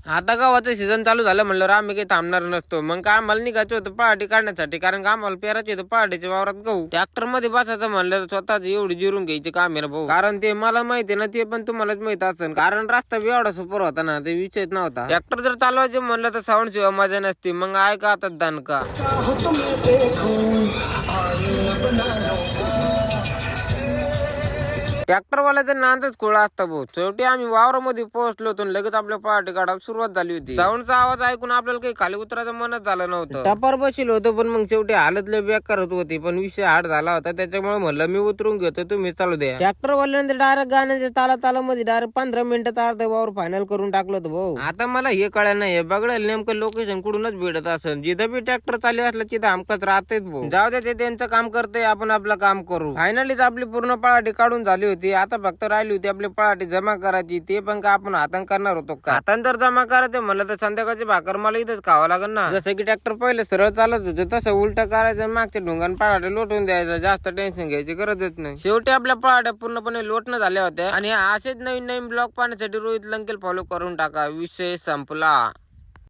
आता गावाचं सीझन चालू झालं म्हणलं आम्ही काही थांबणार नसतो. मग काय आम्हाला निघायचं होतं पहाटी काढण्यासाठी, कारण का आम्हाला पेरायचे होतं पहाटीच्या वावरात गहू. ट्रॅक्टर मध्ये बसायचं म्हणलं स्वतःच एवढी जिरून घ्यायची काम आहे ना भाऊ, कारण ते मला माहिती ना, ते पण तुम्हालाच माहित असेल, कारण रस्ता बी एवढा सुपर होता ना, ते विषयच नव्हता. ट्रॅक्टर जर चालवायचे म्हणलं तर साऊंड शिवाय मजा नसती. मग ऐका आता दणका. ट्रॅक्टरवाल्याचा नांदच खोळा असता भाऊ. शेवटी आम्ही वावरामध्ये पोहोचलो होतो, लगेच आपल्या पहाटे काढायला सुरुवात झाली होती. साऊंडचा आवाज ऐकून आपल्याला काही खाली उतरायचं मनच झालं नव्हतं. टपार बसलो होतो, पण मग शेवटी हालत लय बेकार होत होती. पण विषय हार्ड झाला होता, त्याच्यामुळे म्हणलं मी उतरून घेतो, तुम्ही चालू द्या. ट्रॅक्टरवाल्यानंतर डायरेक्ट गाण्याच्या तालामध्ये डायरेक्ट 15 मिनिटात अर्ध वावर फायनल करून टाकलं होतं भाऊ. आता मला हे कळलं नाही बघायला नेमकं लोकेशन कुठूनच भेटत असेल. जिथं बी ट्रॅक्टर चालू असलं तिथं आमकच राहतेच भाऊ. जाऊ द्या, ते त्यांचं काम करते, आपण आपलं काम करू. फायनलीच आपली पूर्ण पहाटी काढून झाली होती. आता फक्त राहिली होती आपली पहाटी जमा करायची. ते पण का आपण हातान करणार होतो का? हातान जर जमा करायचं म्हणलं तर संध्याकाळची भाकर मला इथंच खावं लागेल ना. जसं की ट्रॅक्टर पहिले सरळ चालत होतं तसं उलट करायचं, मागच्या ढोंगान पहाटे लोटून द्यायचं. जास्त टेन्शन घ्यायची गरजच नाही. शेवटी आपल्या पहाट्या पूर्णपणे लोटणं झाल्या होत्या. आणि असेच नवीन नवीन ब्लॉग पाहण्यासाठी रोहित लंकेल फॉलो करून टाका. विषय संपला.